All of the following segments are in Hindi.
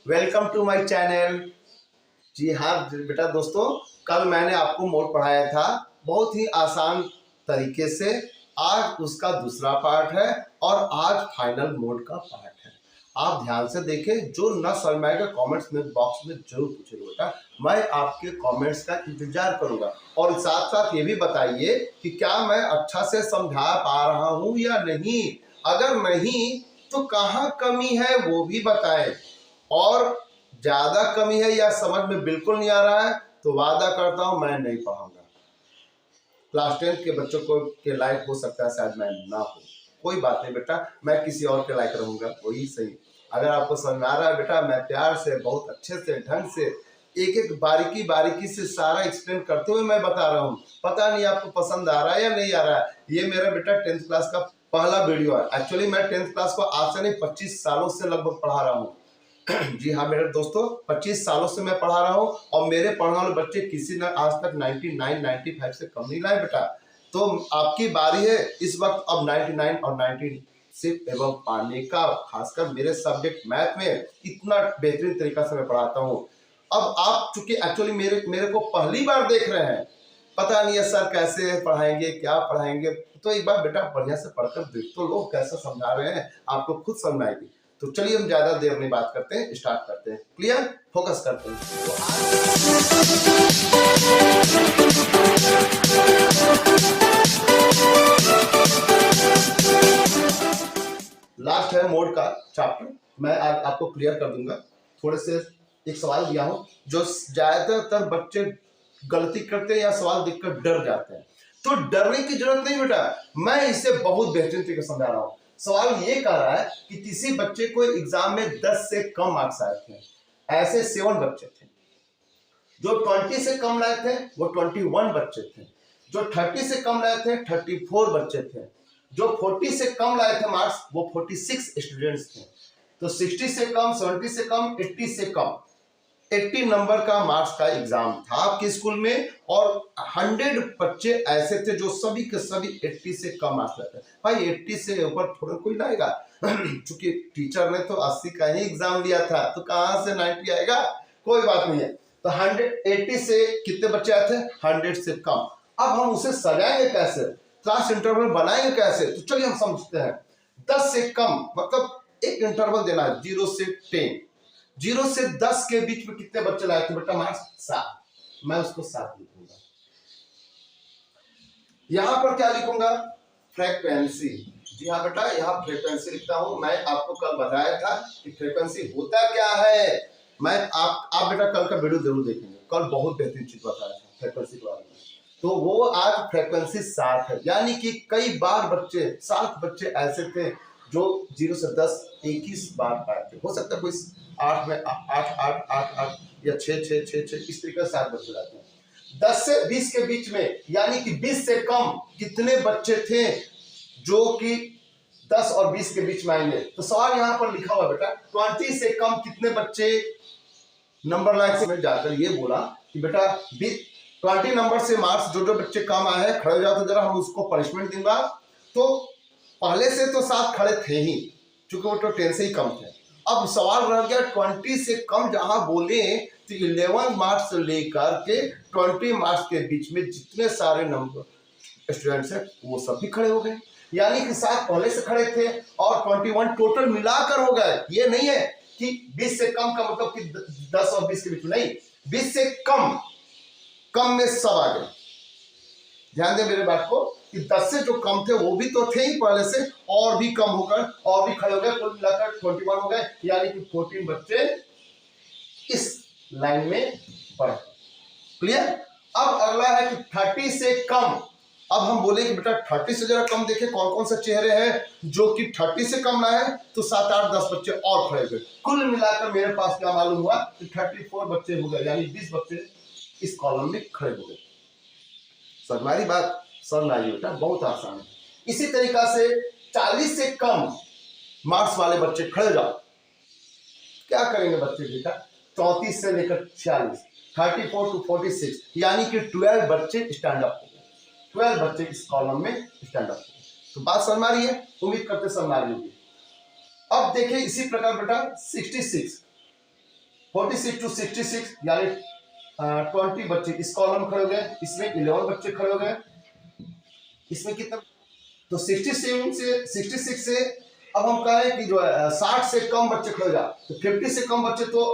Welcome to my channel. जी हाँ बेटा दोस्तों, कल मैंने आपको मोड पढ़ाया था बहुत ही आसान तरीके से। आज उसका दूसरा पार्ट है और आज फाइनल मोड का पार्ट है। आप ध्यान से देखें, जो न समझ में आएगा कॉमेंट्स में बॉक्स में जरूर पूछेगा बेटा, मैं आपके कॉमेंट्स का इंतजार करूंगा। और साथ साथ ये भी बताइए कि क्या मैं अच्छा से समझा पा रहा हूँ या नहीं। अगर नहीं तो कहाँ कमी है वो भी बताएं। और ज्यादा कमी है या समझ में बिल्कुल नहीं आ रहा है तो वादा करता हूं मैं नहीं पढ़ाऊंगा। क्लास 10 के बच्चों को के लायक हो सकता है शायद मैं ना हो, कोई बात नहीं बेटा, मैं किसी और के लायक रहूंगा, वही सही। अगर आपको समझ में आ रहा है बेटा, मैं प्यार से बहुत अच्छे से ढंग से एक एक बारीकी बारीकी से सारा एक्सप्लेन करते हुए मैं बता रहा हूँ। पता नहीं आपको पसंद आ रहा है या नहीं आ रहा है। ये मेरा बेटा 10th क्लास का पहला वीडियो है। एक्चुअली मैं 10th क्लास को आज से नहीं 25 सालों से लगभग पढ़ा रहा हूँ। जी हाँ मेरे दोस्तों, 25 सालों से मैं पढ़ा रहा हूँ और मेरे पढ़ने वाले बच्चे किसी ने आज तक 99 95 से कम नहीं लाए बेटा। तो आपकी बारी है इस वक्त अब 99 और 96 एवं पाने का। खासकर मेरे सब्जेक्ट मैथ में इतना बेहतरीन तरीका से मैं पढ़ाता हूँ। अब आप चूंकि एक्चुअली मेरे को पहली बार देख रहे हैं, पता नहीं है सर कैसे पढ़ाएंगे क्या पढ़ाएंगे, तो एक बार बेटा बढ़िया से पढ़कर देख तो लो कैसे समझा रहे हैं, आपको खुद समझ आएगी। तो चलिए हम ज्यादा देर नहीं बात करते हैं, स्टार्ट करते हैं। क्लियर, फोकस करते हैं। लास्ट है मोड का चैप्टर, मैं आज आपको क्लियर कर दूंगा। थोड़े से एक सवाल दिया हूं जो ज्यादातर बच्चे गलती करते हैं या सवाल देखकर डर जाते हैं। तो डरने की जरूरत नहीं बेटा, मैं इसे बहुत बेहतरीन तरीके से समझा रहा हूं। सवाल ये कह रहा है कि किसी बच्चे को एग्जाम में 10 से कम मार्क्स आए थे। ऐसे 7 बच्चे थे। जो 20 से कम लाए थे वो 21 बच्चे थे। जो 30 से कम लाए थे 34 बच्चे थे। जो 40 से कम लाए थे मार्क्स वो 46 स्टूडेंट्स थे। तो 60 से कम, 70 से कम, 80 से कम, 80 नंबर का मार्क्स का एग्जाम था आपके स्कूल में। और 100 बच्चे ऐसे थे जो सभी के सभी 80 से कम मार्क्स लाते। भाई 80 से ऊपर थोड़ा कोई लाएगा क्योंकि टीचर ने तो 80 का ही एग्जाम लिया था, तो कहां से 90 आएगा, कोई बात नहीं है। तो 180 से कितने बच्चे आए थे, 100 से कम। अब हम उसे सजाएंगे कैसे, क्लास इंटरवल बनाएंगे कैसे, तो चलिए हम समझते हैं। 10 से कम मतलब एक इंटरवल देना है, 0 से 10। 0 से 10 के बीच में कितने बच्चे लाए थे बेटा मार्क्स, 7। मैं उसको 7 लिखूंगा। यहां पर क्या लिखूंगा, फ्रीक्वेंसी। जी हाँ बेटा, यहाँ फ्रीक्वेंसी लिखता हूं। मैं आपको कल बताया था कि फ्रीक्वेंसी होता क्या है। मैं आप बेटा कल का वीडियो जरूर देखेंगे, कल बहुत बेहतरीन चीज बताया था फ्रीक्वेंसी के बारे में। तो वो आज फ्रीक्वेंसी 7 है, यानी कि कई बार बच्चे 7 बच्चे ऐसे थे जो 0 से 10 21 बार पाए थे। हो सकता है कोई 8 में 8 8 8 8 या 6 6 6 6 इस तरीके से 7 बच्चे लाते हैं। 10 से 20 के बीच में यानी कि 20 से कम कितने बच्चे थे जो कि 10 और 20 के बीच में आएंगे। तो सवाल यहां पर लिखा हुआ बेटा 20 से कम कितने बच्चे नंबर लाइन में जाकर ये बोला कि बेटा 20 नंबर से मार्क्स जो बच्चे कम आए हैं खड़े हो जाओ, तो जरा हम उसको पनिशमेंट दूंगा। तो पहले से तो 7 खड़े थे ही, चूंकि वो तो 10 से ही कम थे। अब सवाल रह गया 20 से कम जहां बोले तो 11 मार्क्स से लेकर के 20 मार्क्स के बीच में जितने सारे नंबर स्टूडेंट्स हैं वो सब भी खड़े हो गए। यानी कि 7 पहले से खड़े थे और 21 टोटल मिलाकर हो गए। ये नहीं है कि 20 से कम का मतलब कि 10 और 20 के बीच में, नहीं, 20 से कम, कम में सब आ गए। ध्यान दें मेरे बात को कि 10 से जो कम थे वो भी तो थे ही पहले से, और भी कम हो गए और भी खड़े हो गए, कुल मिलाकर 21 हो गए। यानी कि 14 बच्चे इस लाइन में बढ़े। क्लियर। अब अगला है कि 30 से कम। अब हम बोले कि बेटा 30 से जरा कम देखे कौन कौन से चेहरे हैं जो कि 30 से कम लाए, तो 7 8 10 बच्चे और खड़े हुए। कुल मिलाकर मेरे पास क्या मालूम हुआ कि 34 बच्चे हो गए, यानी 20 बच्चे इस कॉलम में खड़े हो गए। हमारी बात समझ आई बेटा, बहुत आसान है। इसी तरीका से 40 से कम मार्क्स वाले बच्चे खड़े जाओ। क्या करेंगे बच्चे बेटा, 34 से लेकर 46, 34 to 46, यानी कि 12 बच्चे स्टैंड अप हो गए। 12 बच्चे इस कॉलम में स्टैंड अप हो गए। तो बात समझ आ रही है, उम्मीद करते समझ आ रही होगी। अब देखिए इसी प्रकार बेटा 66 46 टू 66 यानी 20 बच्चे इस कॉलम में खड़े हो गए, इसमें 11 बच्चे खड़े हो गए, इसमें कितना, तो 66 से अब हम कहें कि जो है 60 से कम बच्चे खड़े हो जाए, तो 50 से कम बच्चे, तो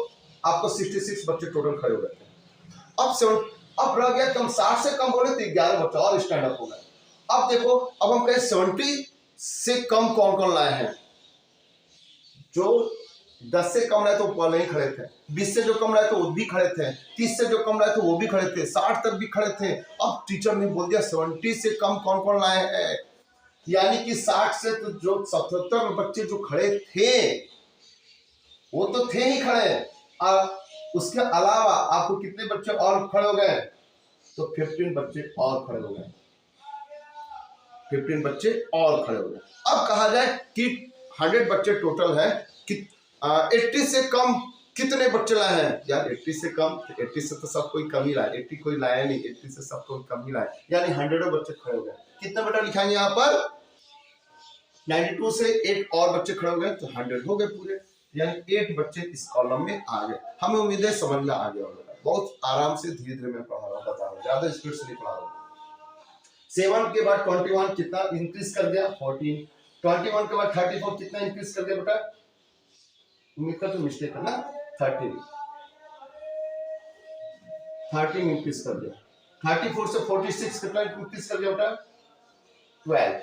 आपको 66 बच्चे टोटल खड़े हो गए थे। अब रह गया कम, 60 से कम बोले तो 11 बच्चा और स्टैंड अप हो गए। अब देखो, अब हम कहें 70 से कम कौन कौन लाए हैं, जो 10 से कम रहे तो पहले ही खड़े थे, 20 से जो कम रहे तो वो भी खड़े थे, 30 से जो कम रहे तो वो भी खड़े थे, 60 तक भी खड़े थे। अब टीचर ने बोल दिया 70 से कम कौन कौन लाए हैं, यानी कि 60 से तो जो 77 बच्चे जो खड़े थे वो तो थे ही खड़े, अब उसके अलावा आपको कितने बच्चे और खड़े हो गए, तो 15 बच्चे और खड़े हो गए, 15 बच्चे और खड़े हो गए। अब कहा जाए कि 100 बच्चे टोटल है कि 80 से कम कितने बच्चे लाए हैं, यार 80 से कम, 80 से तो सब कोई कम ही लाए, 80 कोई लाया नहीं, 80 से सब कोई कम ही लाए, यानी 100 बच्चे खड़े हो गए। कितने बेटा लिखाएंगे यहाँ पर, 92 से 8 और बच्चे खड़े हो गए तो 100 हो गए पूरे, यानी 8 बच्चे इस कॉलम में आ गए। हमें उम्मीद है समझ में आ गया होगा, बहुत आराम से धीरे धीरे मैं पढ़ा रहा हूँ, बता रहा हूँ, ज्यादा स्पीड से नहीं पढ़ा रहा हूँ। 7 के बाद 21 कितना इंक्रीज कर दिया, 14, 21 के बाद 34 कितना इंक्रीज कर दिया बेटा, उम्मीद का तो मिस्टेक है ना, 13 इंक्रीज कर दिया, 34 से 46 कितना इंक्रीज कर दिया बेटा, 12,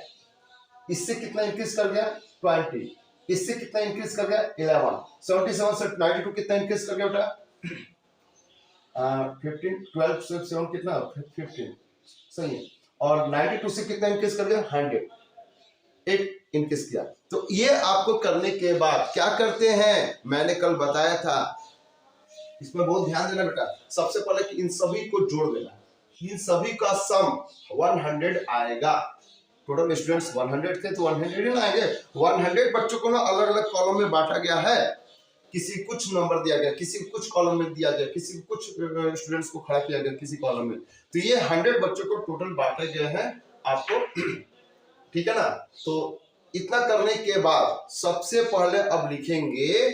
इससे कितना इंक्रीज कर गया, 20, इससे कितना इंक्रीज कर गया, 11, 77 से 92 कितना इंक्रीज कर गया बेटा, 15, 12 से 7 कितना, 15, सही है, और 92 से कितना इंक्रीज कर दिया, 100, 8 इंक्रीज किया। तो ये आपको करने के बाद क्या करते हैं, मैंने कल बताया था, इसमें बहुत ध्यान देना बेटा, सबसे पहले कि इन सभी को जोड़ देना, इन सभी का सम 100 आएगा, टोटल स्टूडेंट्स 100 थे तो 100 ही आएंगे। 100 बच्चों को ना अलग अलग कॉलम में बांटा गया है, किसी कुछ नंबर दिया गया, किसी कुछ कॉलम में दिया गया, किसी कुछ स्टूडेंट्स को खड़ा किया गया किसी कॉलम में, तो ये 100 बच्चों को टोटल बांटे गए हैं आपको, ठीक है ना। तो इतना करने के बाद सबसे पहले अब लिखेंगे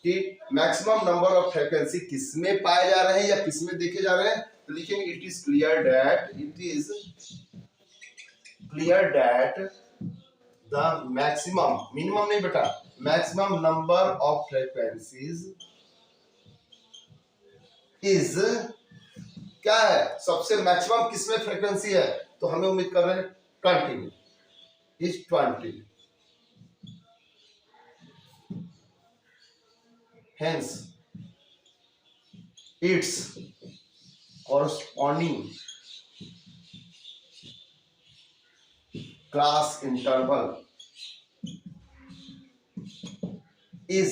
कि मैक्सिमम नंबर ऑफ फ्रीक्वेंसी किसमें पाए जा रहे हैं या किसमें देखे जा रहे हैं, तो लिखेंगे it is clear that the maximum, minimum नहीं बेटा, maximum number of frequencies is, क्या है, सबसे मैक्सिमम किसमें फ्रीक्वेंसी है, तो हमें उम्मीद कर रहे हैं 20 में, is 20, hence its corresponding class interval is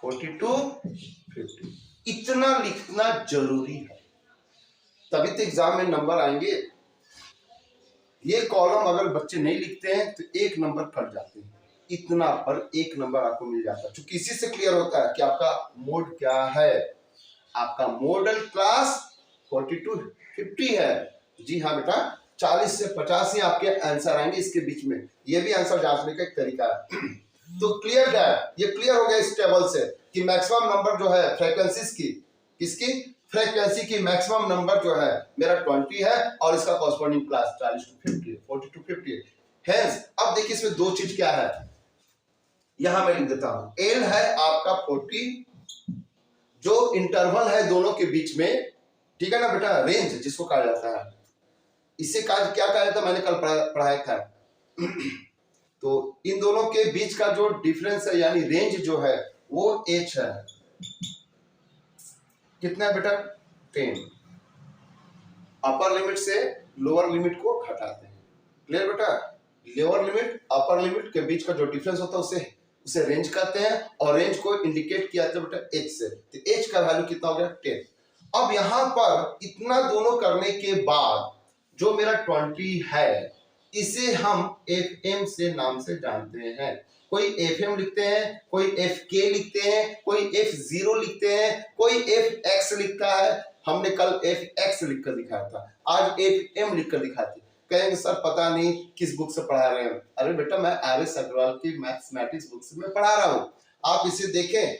40 to 50। इतना लिखना जरूरी है, तभी तो एग्जाम में नंबर आएंगे। ये कॉलम अगर बच्चे नहीं लिखते हैं तो 1 नंबर कट जाते हैं, इतना पर 1 नंबर आपको मिल जाता है, क्योंकि इसी से क्लियर होता है कि आपका मोड क्या है, आपका मॉडल क्लास 40 to 50 है। जी हाँ बेटा, 40 से 50 ही आपके आंसर आएंगे इसके बीच में, ये भी आंसर जांचने का एक तरीका है। तो क्लियर है, ये क्लियर हो गया इस टेबल से कि मैक्सिमम नंबर जो है फ्रीक्वेंसीज की, किसकी, फ्रीक्वेंसी की मैक्सिमम नंबर जो है मेरा 20 है और इसका कॉरस्पॉन्डिंग क्लास 40 to 50, 40 to 50 है। अब देखिए इसमें 2 चीज क्या है, यहां मैं लिख देता हूं, एल है आपका 40, जो इंटरवल है दोनों के बीच में, ठीक है ना बेटा, रेंज जिसको कहा जाता है, इसे क्या कहा जाता है, मैंने कल पढ़ाया था। तो इन दोनों के बीच का जो डिफरेंस है यानी रेंज जो है वो h है, कितना है बेटा, 10, अपर लिमिट से लोअर लिमिट को घटाते हैं, क्लियर बेटा, लोअर लिमिट अपर लिमिट के बीच का जो डिफरेंस होता है उसे रेंज कहते हैं, और रेंज को इंडिकेट किया जाता है बेटा h से, तो h का वैल्यू कितना हो गया, 10। अब यहां पर इतना दोनों करने के बाद जो मेरा 20 है, इसे हम FM से नाम से जानते हैं, कोई FM लिखते हैं, कोई FK लिखते हैं, कोई F0 लिखते हैं, कोई FX लिखता है, हमने कल FX लिखकर दिखाया था, आज FM लिखकर दिखाते। कहेंगे सर पता नहीं किस बुक से पढ़ा रहे हैं, अरे बेटा मैं RS अग्रवाल की मैथमेटिक्स बुक से मैं पढ़ा रहा हूँ, आप इसे देखें,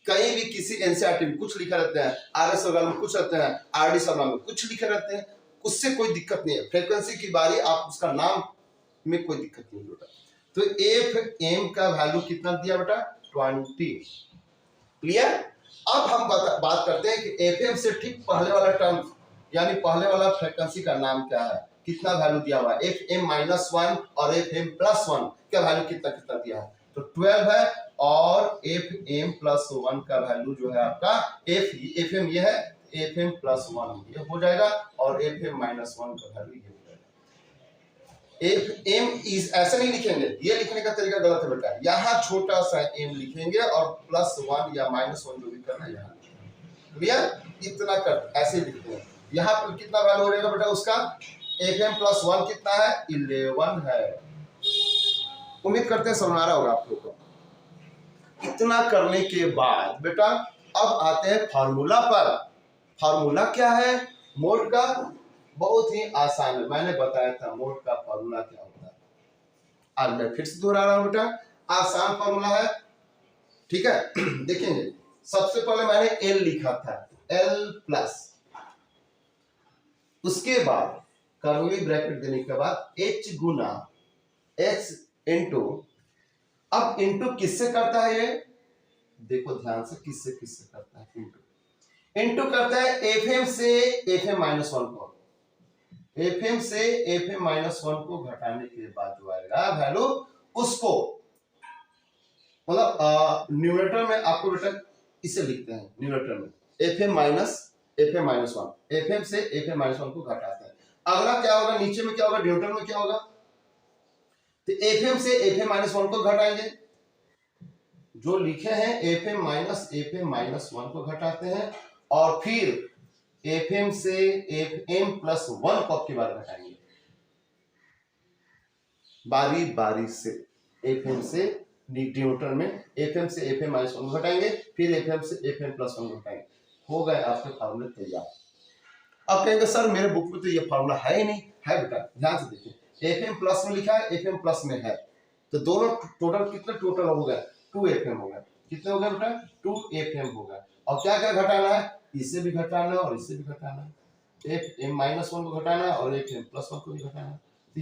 कहीं भी किसी एनसीईआरटी में कुछ लिखे रहते हैं, आरएस वगैरह में कुछ रहते हैं, आरडी शर्मा में कुछ लिखे रहते हैं, उससे कोई दिक्कत नहीं है। फ्रीक्वेंसी की बारी, आप उसका नाम में कोई दिक्कत नहीं बेटा। तो एफ एम का वैल्यू कितना दिया बेटा? 20। क्लियर? अब हम बात करते हैं कि एफ एम से ठीक पहले वाला टर्म यानी पहले वाला फ्रीक्वेंसी का नाम क्या है, कितना वैल्यू दिया हुआ है? एफ एम -1 और एफ एम +1 का वैल्यू कितना कितना दिया है? तो 12 है, और एफ एम +1 का वैल्यू जो है आपका एफ एम ये है, एफ एम +1 ये हो जाएगा, और एफ एम -1 का वैल्यू ये हो जाएगा। एफ एम इज ऐसे नहीं लिखेंगे, ये लिखने का तरीका गलत है बेटा। यहाँ छोटा सा एम लिखेंगे और +1 या -1 जो भी करना है यहाँ। क्लियर? इतना कर ऐसे लिखते हैं। यहाँ पर कितना वैल्यू हो जाएगा बेटा उसका? एफ एम +1 कितना है? 11 है। उम्मीद करते हैं समझ आ रहा होगा आप लोगों को। इतना करने के बाद बेटा अब आते हैं फार्मूला पर। फार्मूला क्या है मोड का? बहुत ही आसान है, मैंने बताया था मोड का फार्मूला क्या होता है। आज मैं फिर से दोहरा रहा हूं बेटा, आसान फार्मूला है, ठीक है। देखेंगे, सबसे पहले मैंने एल लिखा था, L+, उसके बाद कर्ली ब्रैकेट देने के बाद H गुना H इंटू, अब इंटू किससे करता है ये? देखो ध्यान से, किससे किससे करता है? इंटू करता है एफएम से एफएम -1 को। एफएम से एफएम -1 को घटाने के बाद जो आएगा वैल्यू, उसको मतलब न्यूमरेटर में आपको बेटा इसे लिखते हैं, न्यूमरेटर में एफएम -1, एफएम से एफएम -1 को घटाते हैं। अगला क्या होगा? नीचे में क्या होगा? डिनोमिनेटर में क्या होगा? तो एफएम से एफएम -1 को घटाएंगे, जो लिखे हैं एफएम -1 को घटाते हैं, और फिर एफएम से एफएम +1 को आपकी बार घटाएंगे, बारी बारी से। एफएम से डिनोमिनेटर में एफएम से एफएम -1 को घटाएंगे, फिर एफएम से एफएम +1 को घटाएंगे। हो गए आपके फार्मूले तैयार। अब कहेंगे सर मेरे बुक में तो ये फार्मूला है ही नहीं। है बेटा, ध्यान से देखिए, एफएम प्लस में लिखा है, एफएम प्लस में है, तो दोनों टोटल कितने टोटल हो गए? 2 एफएम हो गया। कितने हो गए बेटा? 2 एफएम हो गया। और क्या क्या घटाना है? इसे भी घटाना है और इसे भी घटाना है। एफएम -1 को घटाना है और एफएम +1 को भी घटाना है। तो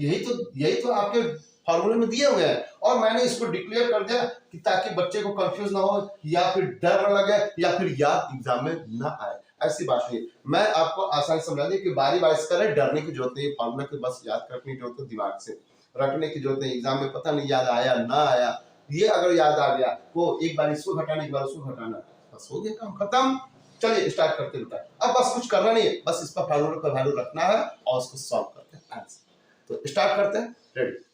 यही तो आपके फार्मूले में दिए हुए हैं, और मैंने इसको डिक्लेयर कर दिया कि ताकि बच्चे को कंफ्यूज ना हो, या फिर डर न लगे, या फिर याद एग्जाम में ना आए। ऐसी बात नहीं, मैं आपको आसानी समझा दी कि बारी बारी से करें, डरने की जरूरत नहीं। फार्मूला के बस याद रखने की जरूरत है, दिमाग से रखने की जरूरत नहीं। एग्जाम में पता नहीं याद आया ना आया, ये अगर याद आ गया तो एक बार इसको घटाना, एक बार उसको घटाना, बस हो गया काम खत्म। चलिए स्टार्ट करते हैं। अब बस कुछ करना नहीं है, बस इसका फार्मूला का वैल्यू रखना है और उसको सॉल्व करते हैं। तो स्टार्ट करते हैं, रेडी।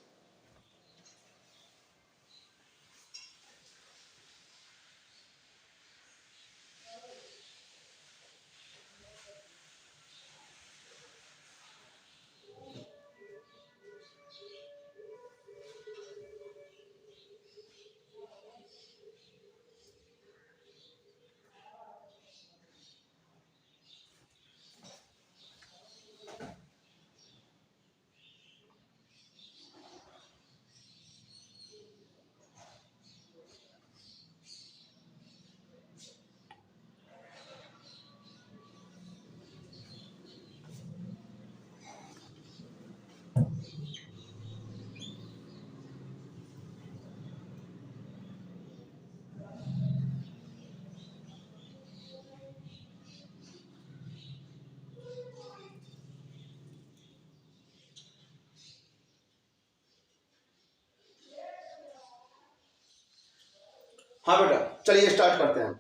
हाँ बेटा, चलिए स्टार्ट करते हैं।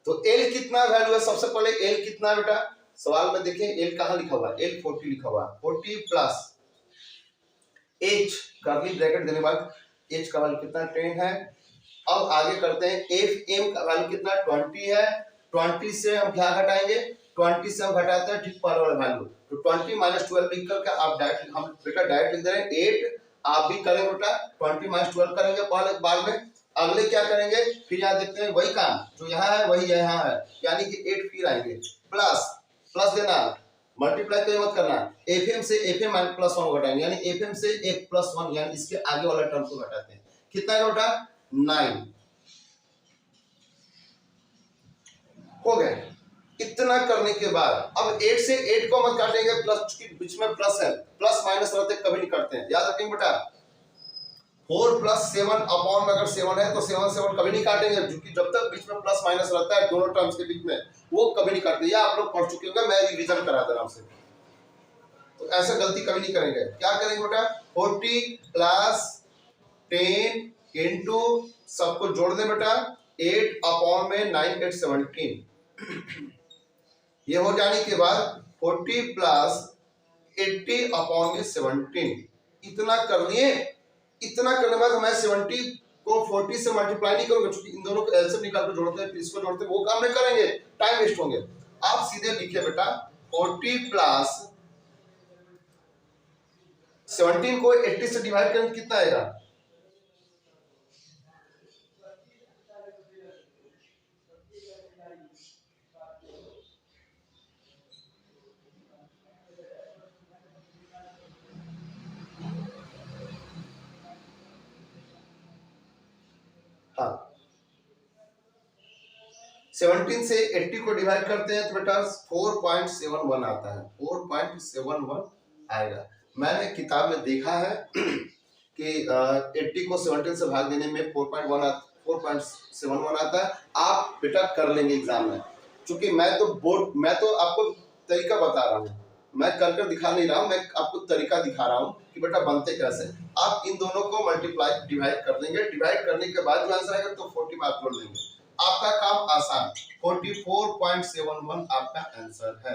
तो एल कितना वैल्यू है? सबसे पहले एल कितना है बेटा? सवाल में देखिए एल कहाँ लिखा हुआ है? एल 40 लिखा हुआ है। 40 प्लस एच, कर्ली ब्रैकेट देने के बाद एच का वैल्यू कितना? 10 है। अब आगे करते हैं, एफ एम का वैल्यू कितना? 20 है। 20 से हम क्या घटाएंगे? 20 से हम घटाते हैं ठीक पहले वाला वैल्यू, तो 20 - 12 लिख करके आप डायरेक्ट, हम बेटा डायरेक्ट लिख दे रहे हैं 8। आप भी करेंगे बेटा, 20 - 12 करेंगे पहले, बाद में अगले क्या करेंगे? फिर यहाँ देखते हैं वही काम जो यहाँ है वही यहाँ है, यानी कि 8 फिर आएंगे, प्लस देना, मल्टीप्लाई कहीं मत करना। एफएम से एफएम +1 को घटाएंगे, यानी एफएम से एक +1, यानी इसके आगे वाला टर्म को घटाते हैं। कितना है बेटा? 9। हो गए। इतना करने के बाद अब 8 से 8 को मत काटेंगे, प्लस के बीच में प्लस है, प्लस माइनस रहते कभी नहीं करते हैं, याद रखेंगे बेटा। 4 प्लस 7 अपॉन में अगर 7 है तो 7 7 कभी नहीं काटेंगे, क्योंकि जब तक बीच में प्लस माइनस रहता है दोनों टर्म्स के बीच में, वो कभी नहीं काटते। या आप लोग पढ़ चुके होंगे, मैं रिवीजन करा दे रहा हूं आपसे, तो ऐसा गलती कभी नहीं करेंगे। क्या करेंगे बेटा, 40 प्लस 10 इंटू सबको जोड़ दे बेटा, 8 अपॉन में 9 8 17, ये हो जाने के बाद 40 प्लस 80 अपॉन में 17, इतना कर लिए। इतना करने के बाद मैं 70 को 40 से मल्टीप्लाई नहीं करूंगा, क्योंकि इन दोनों को एलसीएम निकाल कर जोड़ते हैं, फिर इसको जोड़ते हैं, वो काम नहीं करेंगे, टाइम वेस्ट होंगे। आप सीधे लिखिए बेटा 40 प्लस 17 को 80 से डिवाइड करें कितना आएगा, हाँ 17 से 80 को डिवाइड करते हैं तो बेटा 4.71 आता है, 4.71 आएगा। मैंने किताब में देखा है कि 80 को 17 से भाग देने में 4.71 आता है। आप बेटा कर लेंगे एग्जाम में, क्योंकि मैं तो आपको तरीका बता रहा हूँ, मैं कर दिखा नहीं रहा हूँ, मैं आपको तरीका दिखा रहा हूँ कि बेटा बनते कैसे। आप इन दोनों को मल्टीप्लाई डिवाइड कर देंगे, डिवाइड करने के बाद जो आंसर आएगा तो 40 मार्क जोड़ देंगे, आपका काम आसान। 44.71 आपका आंसर है,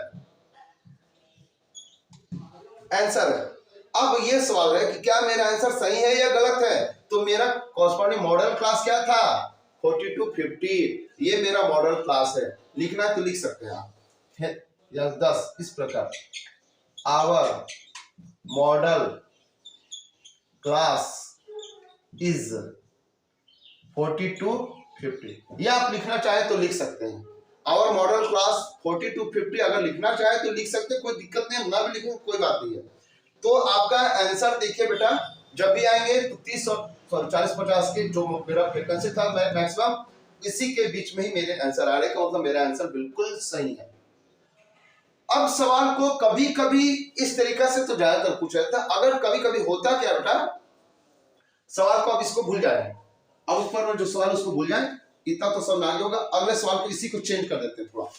आंसर है। अब ये सवाल है कि क्या मेरा आंसर सही है या गलत है, तो मेरा कॉरस्पॉन्डिंग मॉडल क्लास क्या था, 4250, ये मेरा मॉडल क्लास है। लिखना है तो लिख सकते हैं आप, या 10 इस प्रकार, आवर मॉडल क्लास इज 4250, ये आप लिखना चाहे तो लिख सकते हैं। आवर मॉडल क्लास 4250 अगर लिखना चाहे तो लिख सकते हैं, कोई दिक्कत नहीं है, ना भी लिखें कोई बात नहीं है। तो आपका आंसर देखिए बेटा, जब भी आएंगे तो 30 और 40-50 के जो मेरा फ्रीक्वेंसी था मैक्सिमम, इसी के बीच में ही मेरे आंसर आ रहे, मतलब मेरा आंसर बिल्कुल सही है। अब सवाल को कभी कभी इस तरीका से तो ज्यादातर पूछा जाता है, अगर कभी कभी होता क्या बेटा, सवाल को अब इसको भूल जाए, अब ऊपर में जो सवाल उसको भूल जाए, इतना तो सब ना होगा, अगले सवाल को इसी को चेंज कर देते हैं थोड़ा।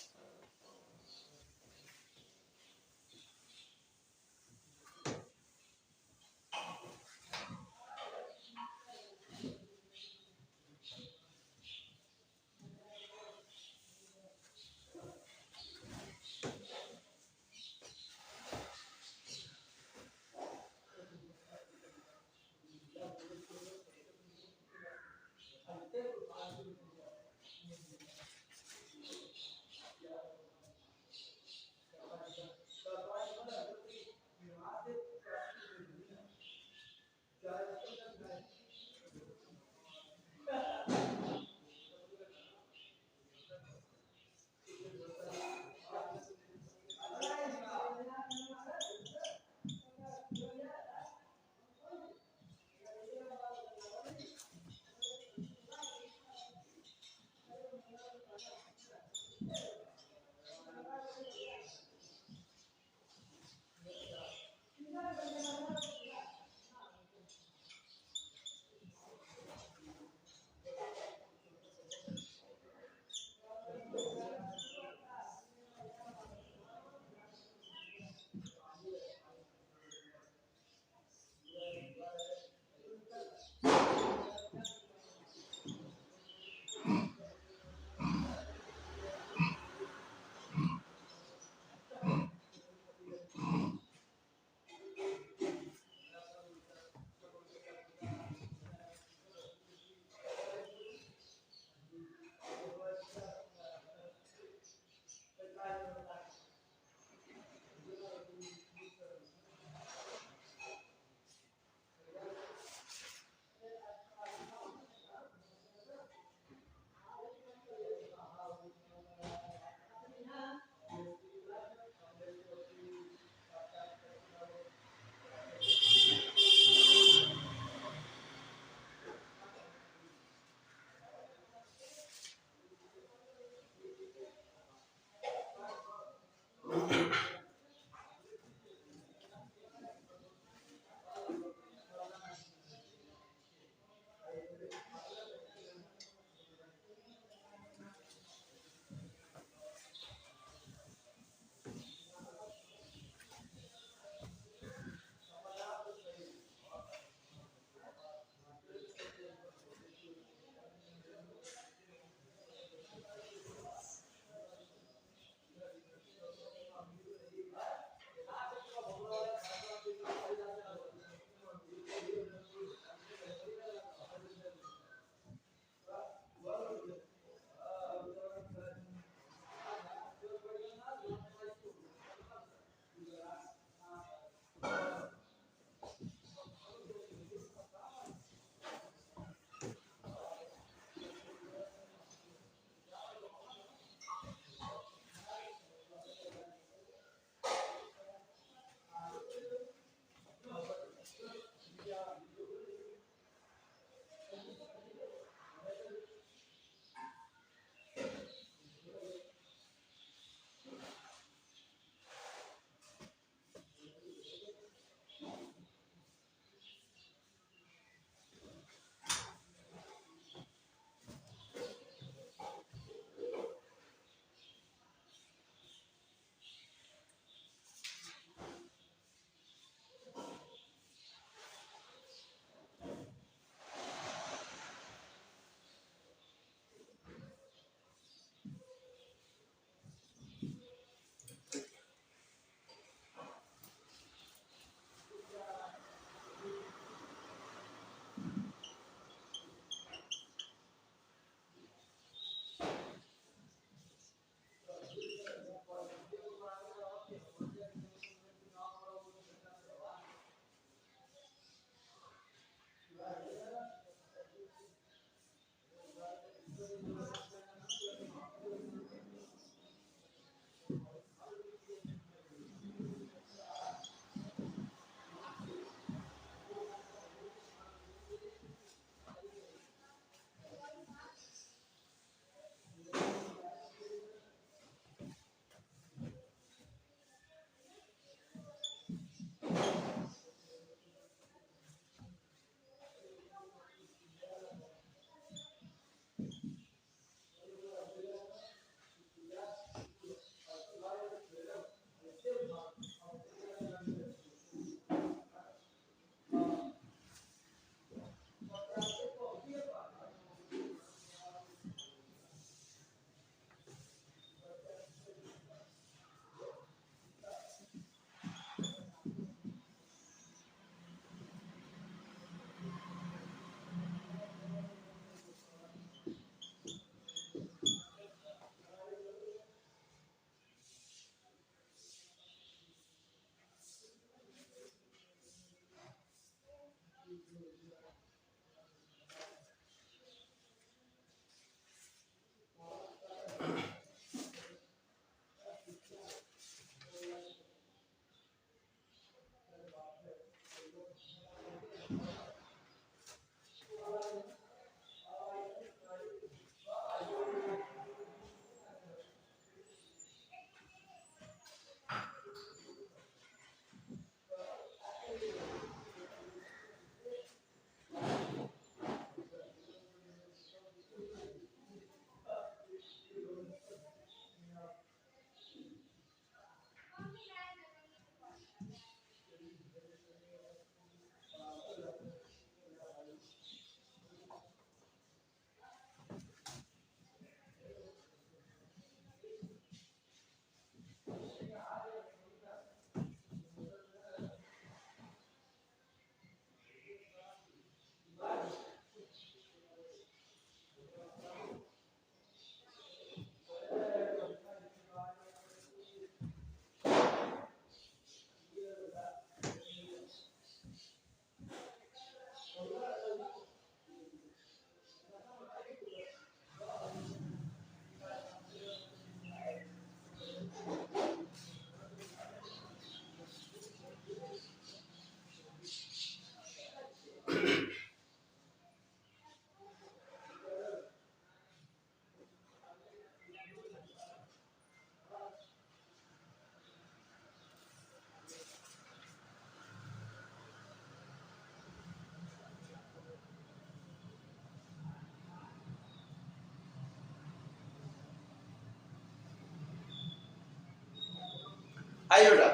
आइए बेटा,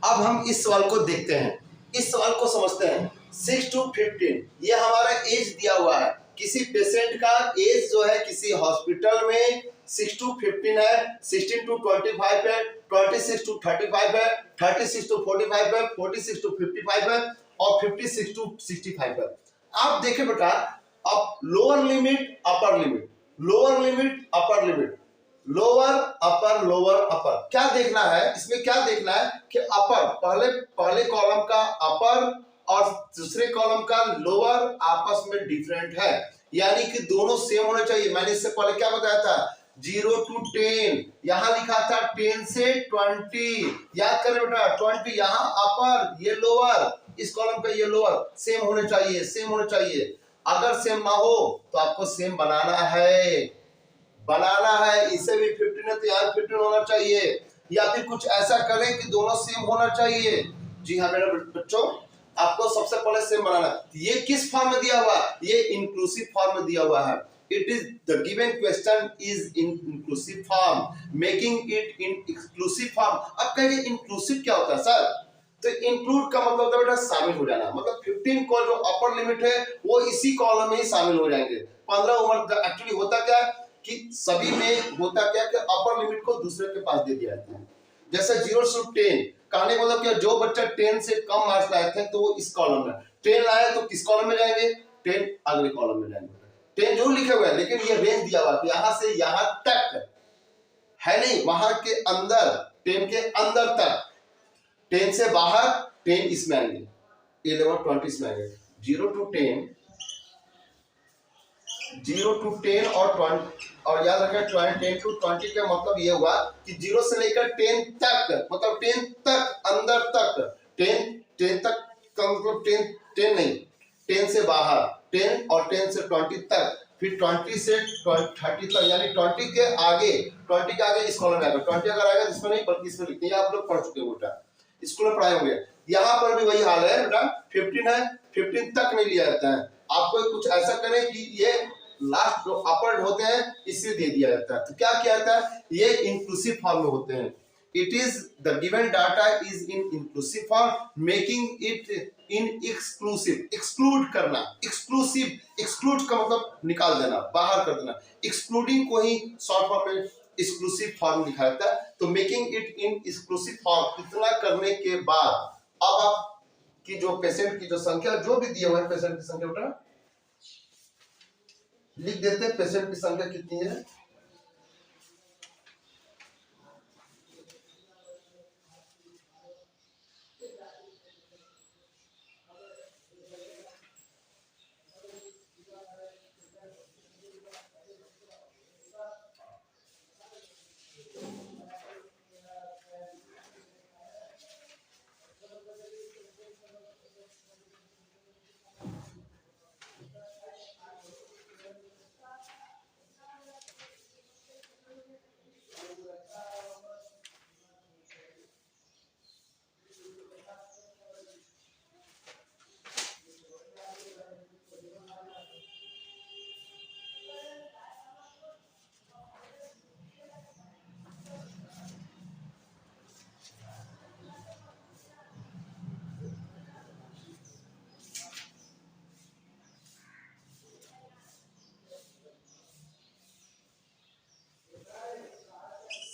अब हम इस सवाल को देखते हैं, इस सवाल को समझते हैं। 6 to 15 ये हमारा एज दिया हुआ है। किसी पेशेंट का एज जो है किसी हॉस्पिटल में 6 to 15 है, 16 to 25 है, 26 to 35 है, 36 to 45 है, 46 to 55 है और 56 to 65 है। आप देखें बेटा, अब lower limit upper limit, lower limit upper limit, lower upper, lower upper, क्या देखना है इसमें? क्या देखना है कि अपर, पहले कॉलम का अपर और दूसरे कॉलम का लोअर आपस में डिफरेंट है, यानी कि दोनों सेम होने चाहिए। मैंने इससे पहले क्या बताया था? 0 to 10, यहां लिखा था 10 से 20, याद करें बेटा, 20 यहां अपर, ये लोअर, इस कॉलम का ये लोअर, सेम होने चाहिए, सेम होने चाहिए। अगर सेम ना हो तो आपको सेम बनाना है, इसे भी 15 है तो यहाँ 15 होना चाहिए, या फिर कुछ ऐसा करें कि दोनों सेम होना चाहिए। जी हाँ मेरे बच्चों, आपको सबसे पहले सेम बनाना है। ये किस फॉर्म में दिया हुआ? ये इंक्लूसिव फॉर्म में दिया हुआ है। It is the given question is in inclusive form, making it in exclusive form. अब कहेंगे इंक्लूसिव क्या होता है सर? तो इंक्लूड का मतलब होता है बेटा शामिल हो जाना, मतलब 15 को जो अपर लिमिट है वो इसी कॉलम में ही शामिल हो जाएंगे। 15 उम्र एक्चुअली होता क्या कि सभी में होता क्या कि अपर लिमिट को दूसरे के पास दे दिया जाता है। जैसे 0 to 10 कहने का मतलब क्या, जो बच्चा 10 से कम मार्क्स लाए थे तो वो इस कॉलम में, 10 लाए तो किस कॉलम में जाएंगे? 10 अगले कॉलम में जाएंगे। 10 जो लिखे हुए हैं, लेकिन ये रेंज दिया हुआ कि यहां से यहां तक है नहीं, वहां के अंदर, 10 के अंदर तक, 10 से बाहर 10 इसमें आएंगे, 11 20 इसमें आएंगे। 0 to 10, 0 to 10 और 20, और याद रखें 10 to 20 का मतलब ये हुआ कि 0 से लेकर 10 तक, मतलब 10 तक, अंदर तक, 10 तक का मतलब 10 नहीं, 10 से बाहर 10 और 10 से 20 तक, फिर 20 से 30 तक, यानी 20 के आगे, 20 के आगे इस कॉलम में आएगा। 20 अगर आएगा इसमें नहीं बल्कि इसमें लिखते हैं, आप लोग पढ़ चुके हो बेटा, स्कूल में पढ़ाए होंगे। यहाँ पर भी वही हाल है बेटा, 15 है, 15 तक नहीं लिया जाता है। आपको कुछ ऐसा करें कि ये लास्ट जो अपर होते हैं इसे दे दिया जाता है। तो क्या किया जाता है? ये इंक्लूसिव फॉर्म में होते हैं। It is the given data is in inclusive form, making it in exclusive, exclude करना, एक्सक्लूसिव, एक्सक्लूड का मतलब निकाल देना, बाहर कर देना, एक्सक्लूडिंग को ही शॉर्ट फॉर्म में एक्सक्लूसिव फॉर्म लिखा जाता है। तो making it in exclusive form, इतना करने के बाद अब आप की जो पेशेंट की जो संख्या जो भी दिए हुए हैं, पेशेंट की संख्या बेटा लिख देते हैं, पेशेंट की संख्या कितनी है?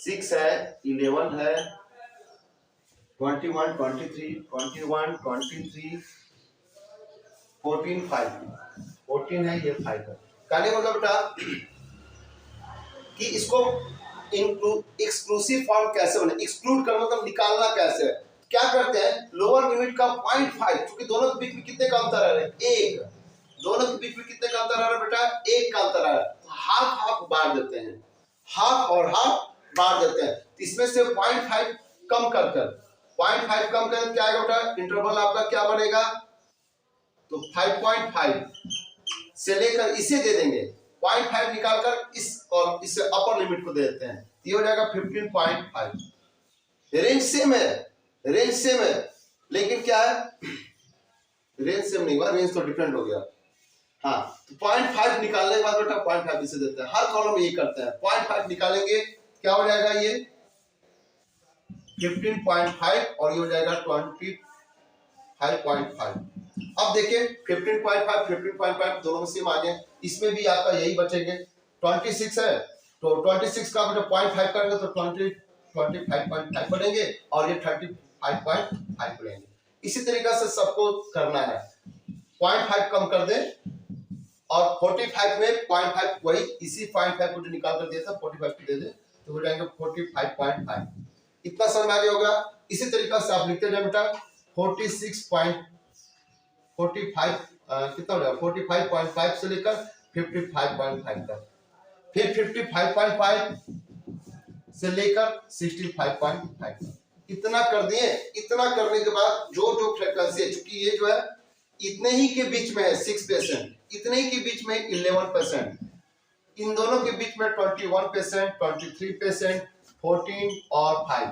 6 है, 11 है, 21, 23, 21, 23, 14, 5, 14 है, ये 5 है। कहने मतलब बेटा कि इसको एक्सक्लूसिव फॉर्म कैसे बने, एक्सक्लूड करना मतलब निकालना कैसे है। क्या करते हैं, लोअर लिमिट का 0.5, क्योंकि दोनों के बीच में कितने का अंतर आ रहा है, एक, दोनों के बीच में कितने का अंतर आ रहा है बेटा, एक का अंतर आ रहा है, तो हाफ हाफ बांट देते हैं, हाफ और हाफ बांट देते हैं। इसमें से 0.5 कम कर 0.5 कम कर क्या आएगा बेटा, इंटरवल आपका क्या बनेगा, तो 5.5 से लेकर इसे दे देंगे, 0.5 निकालकर इस और इससे अपर लिमिट को दे देते हैं, ये हो जाएगा 15.5। रेंज सेम है, रेंज सेम है, लेकिन क्या है, रेंज सेम नहीं हुआ, रेंज तो डिफरेंट हो गया। हाँ, तो 0.5 निकालने के बाद बेटा 0.5 इसे देते हैं, हर कॉलम में ये करते हैं। 0.5 निकालेंगे क्या हो जाएगा, ये 15.5 और ये हो जाएगा 25.5। अब देखिए 15.5 15.5 दोनों में सेम आ गए, इसमें भी आपका यही बचेंगे। 26 है तो 26 का बेटा 0.5 करेंगे तो 25.5 बनेंगे और ये 35.5 बनेंगे। इसी तरीका से सबको करना है, 0.5 कम कर दें और 45 में 0.5 वही इसी 0.5 को जो निकाल कर दिया था 45 को दे दें तो हो जाएंगे 45.5। इतना समझ आ गया होगा। इसी तरीका से आप लिखते जाए बेटा 46.45 कितना हो जाएगा, 45.5 से लेकर 55.5 तक, फिर 55.5 से लेकर 65.5 तक। इतना कर दिए। इतना करने के बाद जो जो फ्रीक्वेंसी है, चूंकि ये जो है इतने ही के बीच में है 6%, इतने ही के बीच में 11%, इन दोनों के बीच में 21%, 23%, 14 और 5।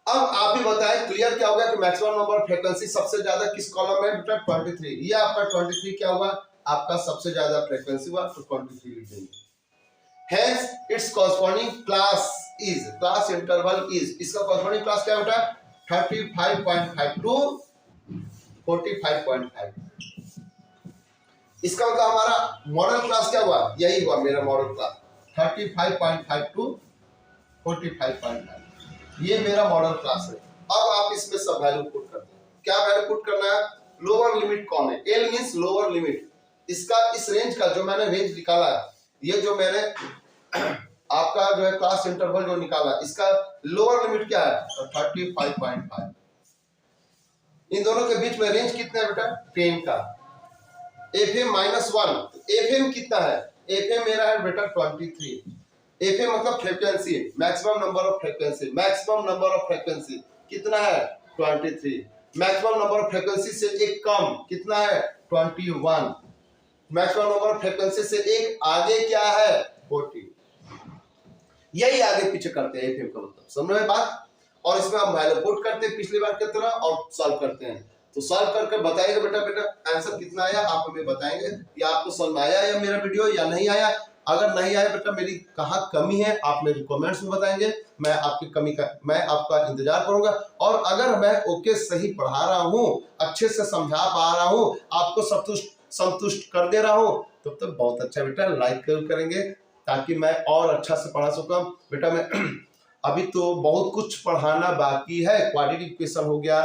अब आप ही बताएं क्लियर क्या होगा कि मैक्सिमम नंबर ऑफ फ्रीक्वेंसी सबसे ज्यादा किस कॉलम में बेटा 23। ये आपका 23 क्या हुआ, आपका सबसे ज्यादा फ्रीक्वेंसी हुआ, तो 23 लिख देंगे। Hence its corresponding class is, class interval is, इसका corresponding class क्या बेटा 35.5 to 45.5। इसका मतलब हमारा मॉडल क्लास क्या हुआ, यही हुआ मेरा मॉडल क्लास 35.5 to 45.5, ये मेरा मॉडल क्लास है। अब आप इसमें सब वैल्यू पुट कर दें। क्या वैल्यू पुट करना है, लोअर लिमिट कौन है, एल मींस लोअर लिमिट। इसका इस रेंज का जो मैंने रेंज निकाला है, ये जो मैंने आपका जो है क्लास इंटरवल जो निकाला, इसका लोअर लिमिट क्या है, तो 35.5। इन दोनों के बीच में रेंज कितना है बेटा 10 का। FM -1, FM कितना है, FM मेरा है बेटा 23। FM मतलब frequency, maximum number of frequency, maximum number of frequency कितना है 23। मैक्सिमम नंबर ऑफ फ्रीक्वेंसी से एक कम कितना है 21। मैक्सिमम नंबर ऑफ फ्रीक्वेंसी से एक आगे क्या है 40। यही आगे पीछे करते हैं FM का मतलब, समझ में बात। और इसमें हम वैल्यू पुट करते हैं पिछली बार की तरह और सॉल्व करते हैं। तो सॉल्व करके बताइएगा बेटा आंसर कितना आया, आप हमें बताएंगे कि आपको समझ में आया या मेरा वीडियो या नहीं आया। अगर नहीं आया बेटा मेरी कहाँ कमी है आप मेरे कमेंट्स में बताएंगे, मैं आपकी कमी का मैं आपका इंतजार करूंगा। और अगर मैं ओके सही पढ़ा रहा हूँ, अच्छे से समझा पा रहा हूँ, आपको संतुष्ट कर दे रहा हूँ, तब तो बहुत अच्छा बेटा, लाइक करेंगे ताकि मैं और अच्छा से पढ़ा सकूं। बेटा मैं अभी तो बहुत कुछ पढ़ाना बाकी है, क्वाड्रेटिक इक्वेशन हो गया,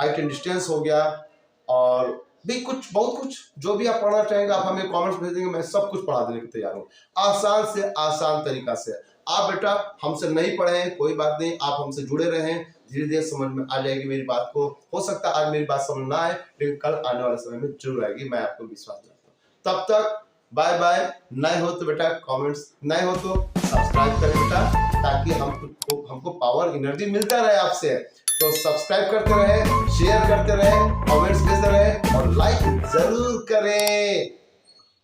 हाइट एंड डिस्टेंस हो गया, और भी कुछ बहुत कुछ जो भी आप पढ़ना चाहेंगे आप हमें कमेंट्स भेज देंगे, मैं सब कुछ पढ़ा देने के तैयार हूँ, आसान से आसान तरीका से। आप बेटा हमसे नहीं पढ़े हैं कोई बात नहीं, आप हमसे जुड़े रहें, धीरे धीरे समझ में आ जाएगी मेरी बात को। हो सकता है आज मेरी बात समझ ना आए, लेकिन कल आने वाले समय में जरूर आएगी, मैं आपको विश्वास दिलाता हूँ। तब तक बाय बाय। नए हो तो बेटा कमेंट्स, नए हो तो सब्सक्राइब करें बेटा, ताकि हमको पावर एनर्जी मिलता रहे आपसे। तो सब्सक्राइब करते रहे, शेयर करते रहे, कमेंट्स भेजते रहे और लाइक जरूर करें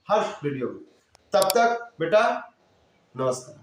हर वीडियो में। तब तक बेटा नमस्कार।